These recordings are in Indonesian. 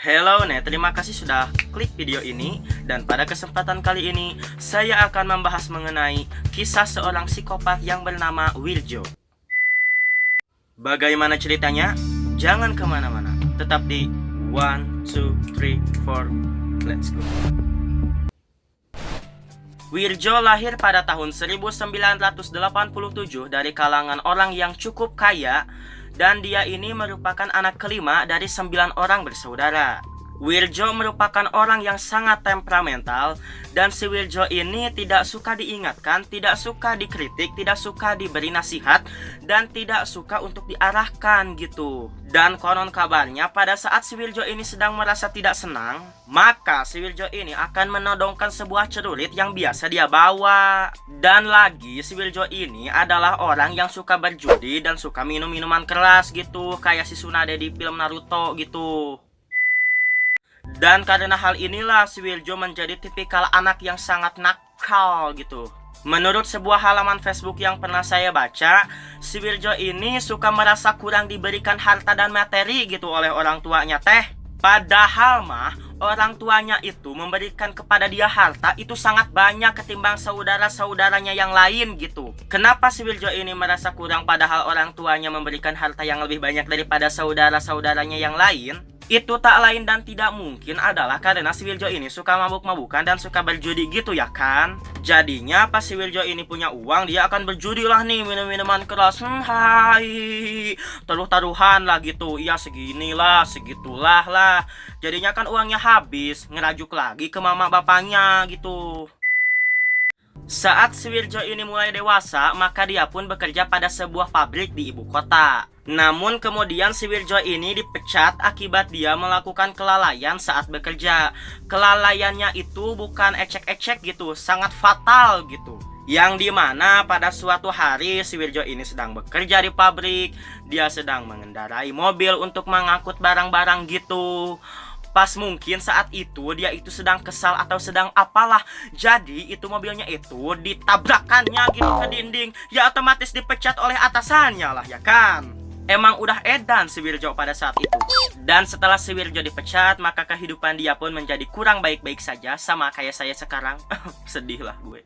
Hello terima kasih sudah klik video ini. Dan pada kesempatan kali ini saya akan membahas mengenai kisah seorang psikopat yang bernama Wirjo. Bagaimana ceritanya? Jangan kemana-mana, tetap di 1, 2, 3, 4, let's go. Wirjo lahir pada tahun 1987 dari kalangan orang yang cukup kaya, dan dia ini merupakan anak kelima dari 9 orang bersaudara. Wirjo merupakan orang yang sangat temperamental, dan si Wirjo ini tidak suka diingatkan, tidak suka dikritik, tidak suka diberi nasihat, dan tidak suka untuk diarahkan gitu. Dan konon kabarnya pada saat si Wirjo ini sedang merasa tidak senang, maka si Wirjo ini akan menodongkan sebuah celurit yang biasa dia bawa. Dan lagi si Wirjo ini adalah orang yang suka berjudi dan suka minum minuman keras gitu, kayak si Tsunade di film Naruto gitu. Dan karena hal inilah si Wirjo menjadi tipikal anak yang sangat nakal gitu. Menurut sebuah halaman Facebook yang pernah saya baca, si Wirjo ini suka merasa kurang diberikan harta dan materi gitu oleh orang tuanya teh. Padahal mah orang tuanya itu memberikan kepada dia harta itu sangat banyak ketimbang saudara-saudaranya yang lain gitu. Kenapa si Wirjo ini merasa kurang padahal orang tuanya memberikan harta yang lebih banyak daripada saudara-saudaranya yang lain? Itu tak lain dan tidak mungkin adalah karena si Wirjo ini suka mabuk-mabukan dan suka berjudi gitu ya kan. Jadinya pas si Wirjo ini punya uang, dia akan berjudi lah nih, minum-minuman keras, taruh-taruhan lah gitu. Iya seginilah, segitulah lah. Jadinya kan uangnya habis, ngerajuk lagi ke mama bapaknya gitu. Saat si Wirjo ini mulai dewasa, maka dia pun bekerja pada sebuah pabrik di ibu kota. Namun kemudian si Wirjo ini dipecat akibat dia melakukan kelalaian saat bekerja. Kelalaiannya itu bukan ecek-ecek gitu, sangat fatal gitu. Yang dimana pada suatu hari si Wirjo ini sedang bekerja di pabrik. Dia sedang mengendarai mobil untuk mengangkut barang-barang gitu. Pas mungkin saat itu dia itu sedang kesal atau sedang apalah. Jadi itu mobilnya itu ditabrakannya gitu ke dinding. Ya otomatis dipecat oleh atasannya lah ya kan. Emang udah edan si Wirjo pada saat itu. Dan setelah si Wirjo dipecat, maka kehidupan dia pun menjadi kurang baik-baik saja, sama kayak saya sekarang. Sedih lah gue.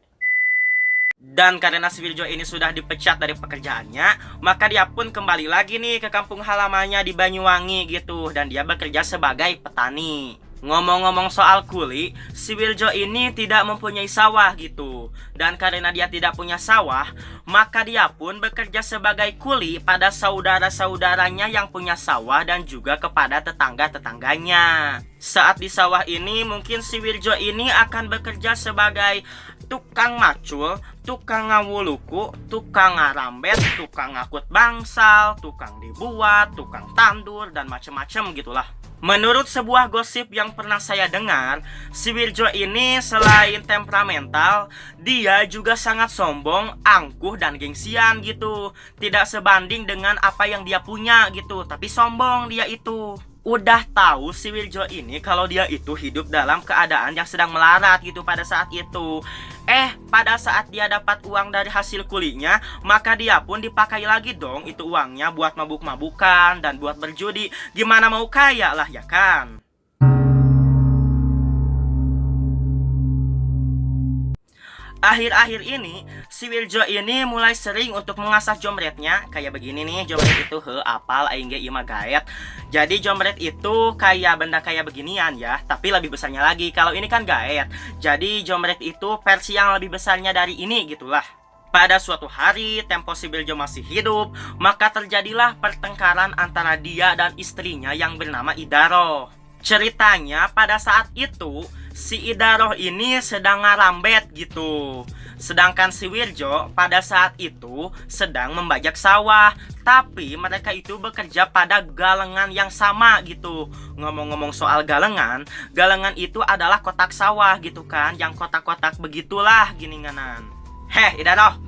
Dan karena si Wirjo ini sudah dipecat dari pekerjaannya, maka dia pun kembali lagi nih ke kampung halamannya di Banyuwangi gitu. Dan dia bekerja sebagai petani. Ngomong-ngomong soal kuli, si Wirjo ini tidak mempunyai sawah gitu. Dan karena dia tidak punya sawah, maka dia pun bekerja sebagai kuli pada saudara-saudaranya yang punya sawah dan juga kepada tetangga-tetangganya. Saat di sawah ini mungkin si Wirjo ini akan bekerja sebagai tukang macul, tukang ngawuluku, tukang ngarambet, tukang ngakut bangsal, tukang dibuat, tukang tandur, dan macem-macem gitulah. Menurut sebuah gosip yang pernah saya dengar, si Wirjo ini selain temperamental, dia juga sangat sombong, angkuh, dan gengsian gitu. Tidak sebanding dengan apa yang dia punya gitu, tapi sombong dia itu. Udah tahu si Wirjo ini kalau dia itu hidup dalam keadaan yang sedang melarat gitu pada saat itu. Pada saat dia dapat uang dari hasil kulinya, maka dia pun dipakai lagi dong itu uangnya buat mabuk-mabukan dan buat berjudi. Gimana mau kaya lah ya kan? Akhir-akhir ini, si Wirjo ini mulai sering untuk mengasah jomretnya. Kayak begini nih, jomret itu apal aing ge ieu mah gaet. Jadi jomret itu kayak benda kayak beginian ya, tapi lebih besarnya lagi. Kalau ini kan gaet. Jadi jomret itu versi yang lebih besarnya dari ini gitulah. Pada suatu hari, tempo si Wirjo masih hidup, maka terjadilah pertengkaran antara dia dan istrinya yang bernama Idaro. Ceritanya pada saat itu si Idaro ini sedang ngarambet gitu. Sedangkan si Wirjo pada saat itu sedang membajak sawah. Tapi mereka itu bekerja pada galengan yang sama gitu. Ngomong-ngomong soal galengan, galengan itu adalah kotak sawah gitu kan, yang kotak-kotak begitulah gininganan. Idaro,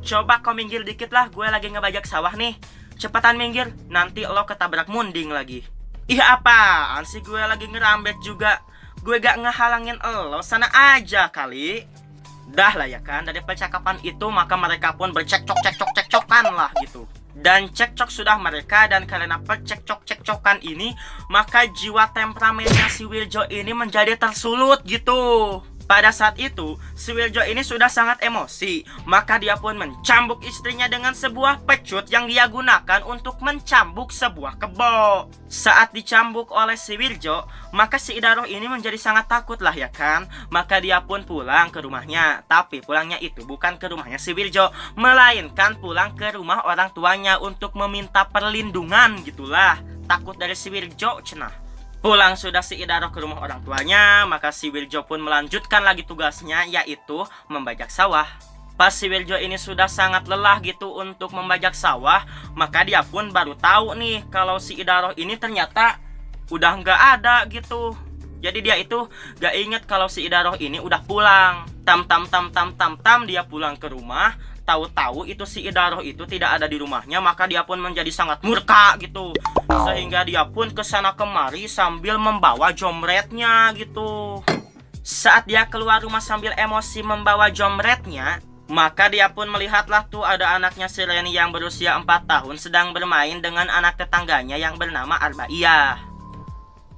coba kau minggir dikit lah, gue lagi ngebajak sawah nih. Cepetan minggir, nanti lo ketabrak munding lagi. Ih apaan sih, gue lagi ngerambet juga. Gue gak ngehalangin lo, sana aja kali. Dah lah ya kan, dari percakapan itu maka mereka pun bercekcok-cekcok-cekcokan lah gitu. Dan cekcok sudah mereka, dan karena percekcok-cekcokan ini, maka jiwa temperamennya si Wirjo ini menjadi tersulut gitu. Pada saat itu, si Wirjo ini sudah sangat emosi, maka dia pun mencambuk istrinya dengan sebuah pecut yang dia gunakan untuk mencambuk sebuah kebo. Saat dicambuk oleh si Wirjo, maka si Idaroh ini menjadi sangat takut lah ya kan. Maka dia pun pulang ke rumahnya, tapi pulangnya itu bukan ke rumahnya si Wirjo, melainkan pulang ke rumah orang tuanya untuk meminta perlindungan gitulah. Takut dari si Wirjo cenah. Pulang sudah si Idaroh ke rumah orang tuanya, maka si Wirjo pun melanjutkan lagi tugasnya, yaitu membajak sawah. Pas si Wirjo ini sudah sangat lelah gitu untuk membajak sawah, maka dia pun baru tahu nih kalau si Idaroh ini ternyata udah nggak ada gitu. Jadi dia itu gak inget kalau si Idaroh ini udah pulang. Tam dia pulang ke rumah. Tahu-tahu itu si Idaroh itu tidak ada di rumahnya, maka dia pun menjadi sangat murka gitu. Sehingga dia pun kesana kemari sambil membawa jomretnya gitu. Saat dia keluar rumah sambil emosi membawa jomretnya, maka dia pun melihatlah tuh ada anaknya si Reni yang berusia 4 tahun sedang bermain dengan anak tetangganya yang bernama Arbaiyah.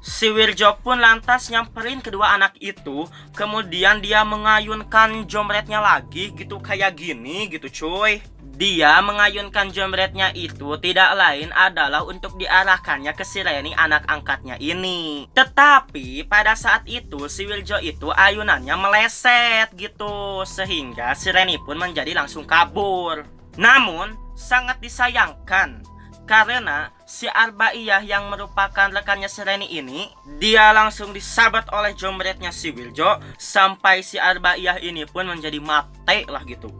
Si Wirjo pun lantas nyamperin kedua anak itu, kemudian dia mengayunkan jomretnya lagi gitu kayak gini gitu cuy. Dia mengayunkan jomretnya itu tidak lain adalah untuk diarahkannya ke si Reni anak angkatnya ini. Tetapi pada saat itu si Wirjo itu ayunannya meleset gitu, sehingga si Reni pun menjadi langsung kabur. Namun sangat disayangkan karena si Arbaiyah yang merupakan rekannya si Reni ini, dia langsung disabat oleh jomretnya si Wirjo, sampai si Arbaiyah ini pun menjadi mati lah gitu.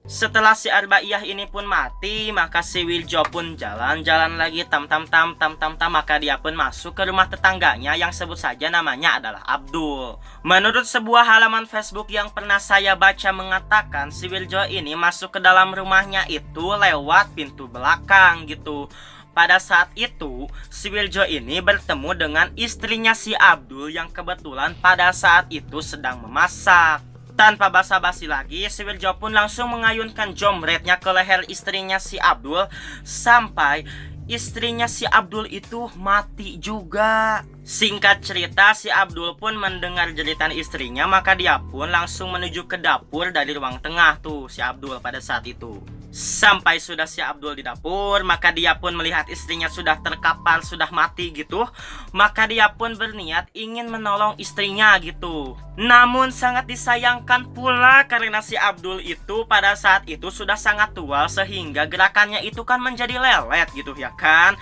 Setelah si Arbaiyah ini pun mati, maka si Wirjo pun jalan-jalan lagi maka dia pun masuk ke rumah tetangganya yang sebut saja namanya adalah Abdul. Menurut sebuah halaman Facebook yang pernah saya baca mengatakan si Wirjo ini masuk ke dalam rumahnya itu lewat pintu belakang gitu. Pada saat itu, si Wirjo ini bertemu dengan istrinya si Abdul yang kebetulan pada saat itu sedang memasak. Tanpa basa-basi lagi, si Wirjo pun langsung mengayunkan jomretnya ke leher istrinya si Abdul, sampai istrinya si Abdul itu mati juga. Singkat cerita, si Abdul pun mendengar jeritan istrinya, maka dia pun langsung menuju ke dapur dari ruang tengah tuh si Abdul pada saat itu. Sampai sudah si Abdul di dapur, maka dia pun melihat istrinya sudah terkapar, sudah mati gitu. Maka dia pun berniat ingin menolong istrinya gitu. Namun sangat disayangkan pula karena si Abdul itu pada saat itu sudah sangat tua, sehingga gerakannya itu kan menjadi lelet gitu ya kan.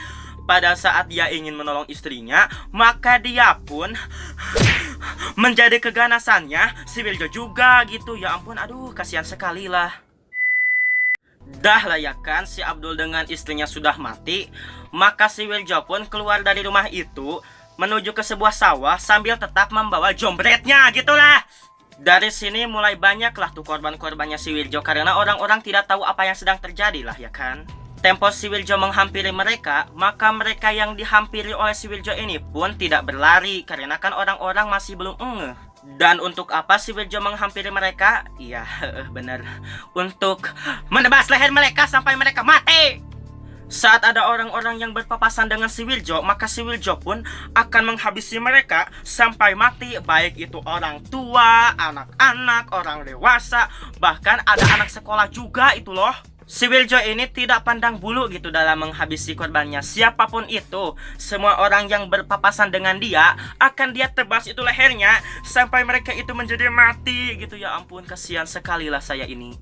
Pada saat dia ingin menolong istrinya, maka dia pun menjadi keganasannya si Wirjo juga gitu. Ya ampun, aduh kasihan sekali lah. Dah lah ya kan, si Abdul dengan istrinya sudah mati, maka si Wirjo pun keluar dari rumah itu menuju ke sebuah sawah sambil tetap membawa jomretnya gitulah. Dari sini mulai banyaklah tuh korban-korbannya si Wirjo karena orang-orang tidak tahu apa yang sedang terjadi lah ya kan. Tempo si Wirjo menghampiri mereka, maka mereka yang dihampiri oleh si Wirjo ini pun tidak berlari karena kan orang-orang masih belum ngeh. Dan untuk apa si Wirjo menghampiri mereka? Iya, benar. Untuk menebas leher mereka sampai mereka mati. Saat ada orang-orang yang berpapasan dengan si Wirjo, maka si Wirjo pun akan menghabisi mereka sampai mati. Baik itu orang tua, anak-anak, orang dewasa, bahkan ada anak sekolah juga itu loh. Si Wirjo ini tidak pandang bulu gitu dalam menghabisi korbannya. Siapapun itu, semua orang yang berpapasan dengan dia akan dia tebas itu lehernya sampai mereka itu menjadi mati gitu. Ya ampun, kasihan sekali lah saya ini.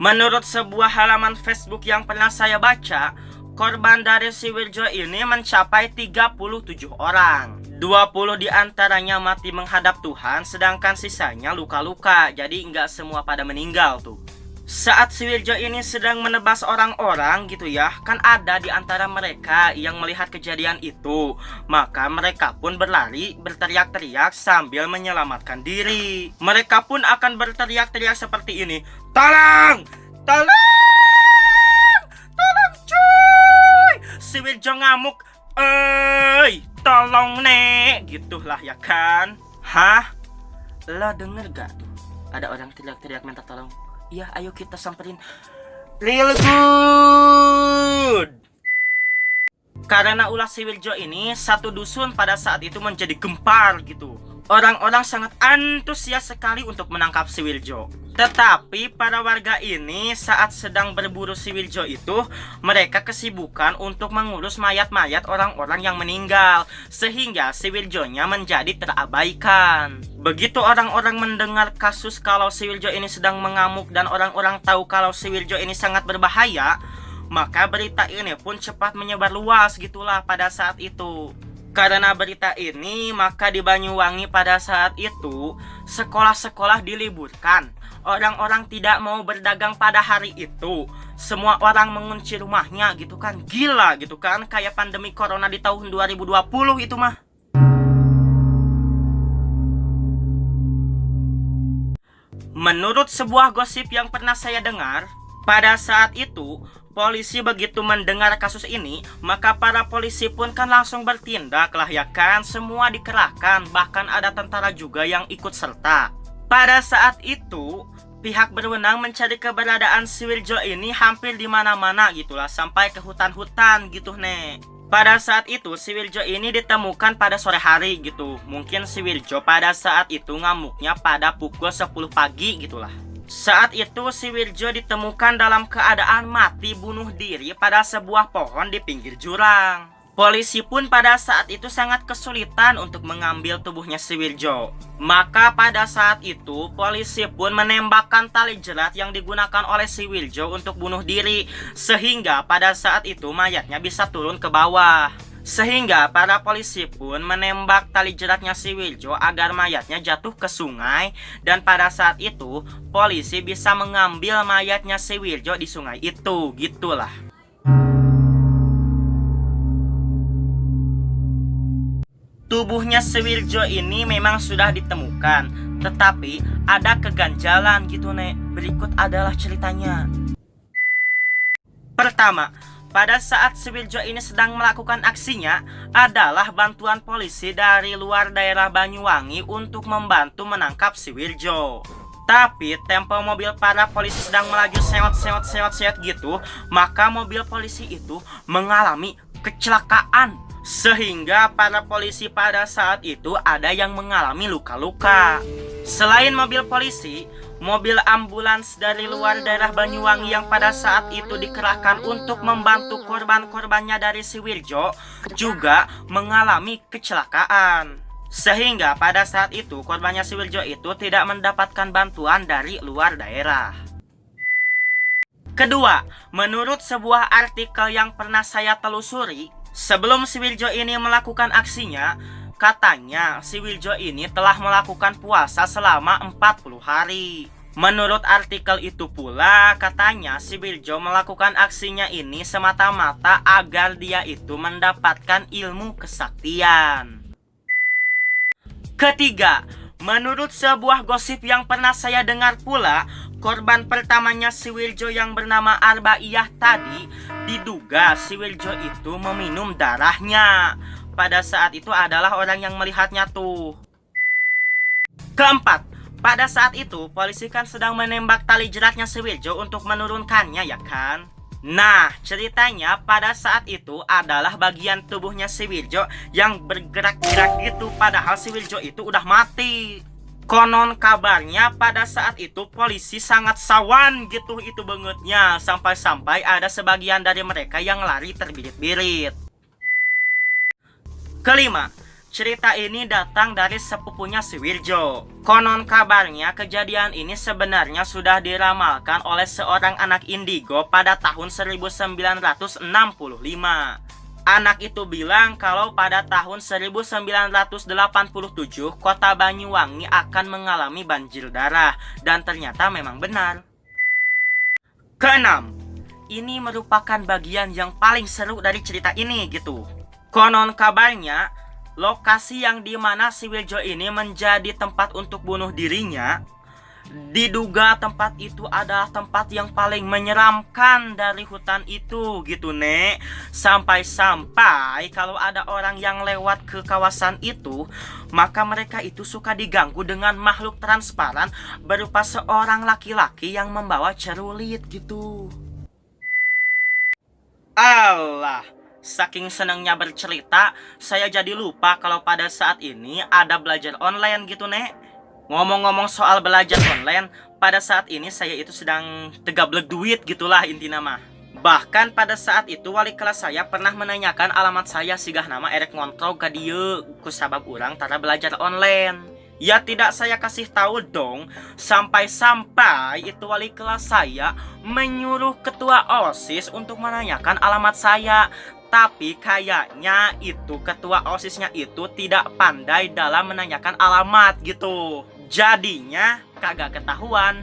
Menurut sebuah halaman Facebook yang pernah saya baca, korban dari si Wirjo ini mencapai 37 orang. 20 diantaranya mati menghadap Tuhan, sedangkan sisanya luka-luka. Jadi nggak semua pada meninggal tuh. Saat si Wirjo ini sedang menebas orang-orang gitu ya, kan ada di antara mereka yang melihat kejadian itu. Maka mereka pun berlari berteriak-teriak sambil menyelamatkan diri. Mereka pun akan berteriak-teriak seperti ini, "Tolong! Tolong! Tolong cuy!" Si Wirjo ngamuk, tolong nek!" Gitulah ya kan. Hah? Lo denger gak tuh? Ada orang teriak-teriak minta tolong. Iya, ayo kita samperin. Real good. Karena ulah si Wirjo ini, satu dusun pada saat itu menjadi gempar gitu. Orang-orang sangat antusias sekali untuk menangkap si Wirjo. Tetapi para warga ini saat sedang berburu si Wirjo itu, mereka kesibukan untuk mengurus mayat-mayat orang-orang yang meninggal, sehingga si Wirjonya menjadi terabaikan. Begitu orang-orang mendengar kasus kalau si Wirjo ini sedang mengamuk dan orang-orang tahu kalau si Wirjo ini sangat berbahaya, maka berita ini pun cepat menyebar luas gitulah pada saat itu. Karena berita ini, maka di Banyuwangi pada saat itu sekolah-sekolah diliburkan. Orang-orang tidak mau berdagang pada hari itu. Semua orang mengunci rumahnya gitu kan. Gila gitu kan, kayak pandemi corona di tahun 2020 itu mah. Menurut sebuah gosip yang pernah saya dengar, pada saat itu polisi begitu mendengar kasus ini, maka para polisi pun kan langsung bertindak lah ya kan. Semua dikerahkan, bahkan ada tentara juga yang ikut serta. Pada saat itu, pihak berwenang mencari keberadaan si Wirjo ini hampir di mana-mana gitulah, sampai ke hutan-hutan gitu nih. Pada saat itu si Wirjo ini ditemukan pada sore hari gitu. Mungkin si Wirjo pada saat itu ngamuknya pada pukul 10 pagi gitulah. Saat itu si Wirjo ditemukan dalam keadaan mati bunuh diri pada sebuah pohon di pinggir jurang. Polisi pun pada saat itu sangat kesulitan untuk mengambil tubuhnya si Wirjo. Maka pada saat itu polisi pun menembakkan tali jerat yang digunakan oleh si Wirjo untuk bunuh diri, sehingga pada saat itu mayatnya bisa turun ke bawah. Sehingga para polisi pun menembak tali jeratnya si Wirjo agar mayatnya jatuh ke sungai. Dan pada saat itu polisi bisa mengambil mayatnya si Wirjo di sungai itu, gitulah. Tubuhnya si Wirjo ini memang sudah ditemukan, tetapi ada keganjalan gitu nek. Berikut adalah ceritanya. Pertama, pada saat si Wirjo ini sedang melakukan aksinya adalah bantuan polisi dari luar daerah Banyuwangi untuk membantu menangkap si Wirjo. Tapi tempo mobil para polisi sedang melaju sewot gitu, maka mobil polisi itu mengalami kecelakaan. Sehingga para polisi pada saat itu ada yang mengalami luka-luka. Selain mobil polisi, mobil ambulans dari luar daerah Banyuwangi yang pada saat itu dikerahkan untuk membantu korban-korbannya dari si Wirjo juga mengalami kecelakaan. Sehingga pada saat itu korbannya si Wirjo itu tidak mendapatkan bantuan dari luar daerah. Kedua, menurut sebuah artikel yang pernah saya telusuri, sebelum si Wirjo ini melakukan aksinya, katanya si Wirjo ini telah melakukan puasa selama 40 hari. Menurut artikel itu pula, katanya si Wirjo melakukan aksinya ini semata-mata agar dia itu mendapatkan ilmu kesaktian. Ketiga, menurut sebuah gosip yang pernah saya dengar pula, korban pertamanya si Wirjo yang bernama Arbaiyah tadi, diduga si Wirjo itu meminum darahnya. Pada saat itu adalah orang yang melihatnya tuh. Keempat, pada saat itu polisi kan sedang menembak tali jeratnya si Wirjo untuk menurunkannya ya kan. Nah, ceritanya pada saat itu adalah bagian tubuhnya si Wirjo yang bergerak-gerak gitu, padahal si Wirjo itu udah mati. Konon kabarnya pada saat itu polisi sangat sawan gitu itu bangetnya, sampai-sampai ada sebagian dari mereka yang lari terbirit-birit. Kelima, cerita ini datang dari sepupunya si Wirjo. Konon kabarnya kejadian ini sebenarnya sudah diramalkan oleh seorang anak indigo pada tahun 1965. Anak itu bilang kalau pada tahun 1987 kota Banyuwangi akan mengalami banjir darah, dan ternyata memang benar. Keenam, ini merupakan bagian yang paling seru dari cerita ini gitu. Konon kabarnya lokasi yang dimana si Wirjo ini menjadi tempat untuk bunuh dirinya, diduga tempat itu adalah tempat yang paling menyeramkan dari hutan itu gitu nek. Sampai-sampai kalau ada orang yang lewat ke kawasan itu, maka mereka itu suka diganggu dengan makhluk transparan berupa seorang laki-laki yang membawa celurit gitu. Allah, saking senangnya bercerita, saya jadi lupa kalau pada saat ini ada belajar online gitu, Nek. Ngomong-ngomong soal belajar online, pada saat ini saya itu sedang tegablek duit gitulah intinya mah. Bahkan pada saat itu wali kelas saya pernah menanyakan alamat saya sigah nama erek ngontrol ka dieu kusabab urang tara belajar online. Ya tidak saya kasih tahu dong, sampai-sampai itu wali kelas saya menyuruh ketua OSIS untuk menanyakan alamat saya. Tapi kayaknya itu ketua OSISnya itu tidak pandai dalam menanyakan alamat gitu. Jadinya kagak ketahuan.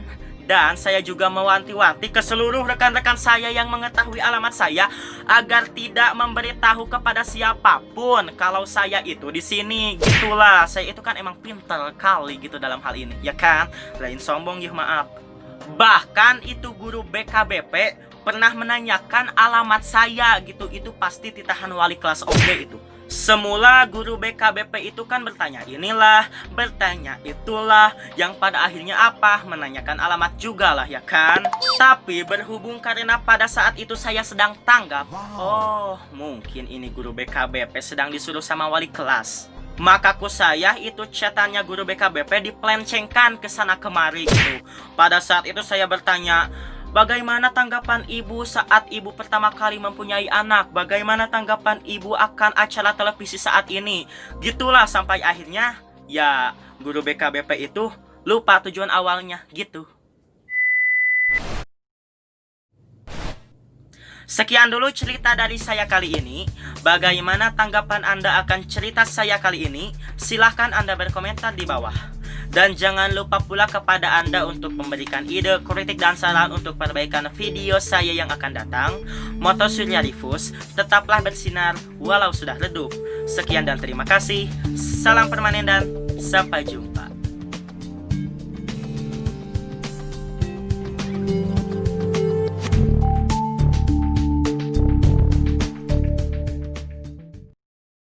Dan saya juga mewanti-wanti ke seluruh rekan-rekan saya yang mengetahui alamat saya agar tidak memberitahu kepada siapapun kalau saya itu di sini. Gitulah, saya itu kan emang pintar kali gitu dalam hal ini, ya kan? Lain sombong ya maaf. Bahkan itu guru BKBP pernah menanyakan alamat saya gitu. Itu pasti titahan wali kelas OG itu. Semula guru BKBP itu kan bertanya inilah, bertanya itulah, yang pada akhirnya apa? Menanyakan alamat juga lah ya kan? Tapi berhubung karena pada saat itu saya sedang tanggap, oh mungkin ini guru BKBP sedang disuruh sama wali kelas. Maka saya itu chatannya guru BKBP dipelencengkan ke sana kemari gitu. Pada saat itu saya bertanya, bagaimana tanggapan ibu saat ibu pertama kali mempunyai anak? Bagaimana tanggapan ibu akan acara televisi saat ini? Gitulah sampai akhirnya ya guru BKBP itu lupa tujuan awalnya gitu. Sekian dulu cerita dari saya kali ini. Bagaimana tanggapan Anda akan cerita saya kali ini? Silahkan Anda berkomentar di bawah. Dan jangan lupa pula kepada Anda untuk memberikan ide, kritik, dan saran untuk perbaikan video saya yang akan datang. Moto Surya Rifus, tetaplah bersinar walau sudah redup. Sekian dan terima kasih. Salam permanen dan sampai jumpa.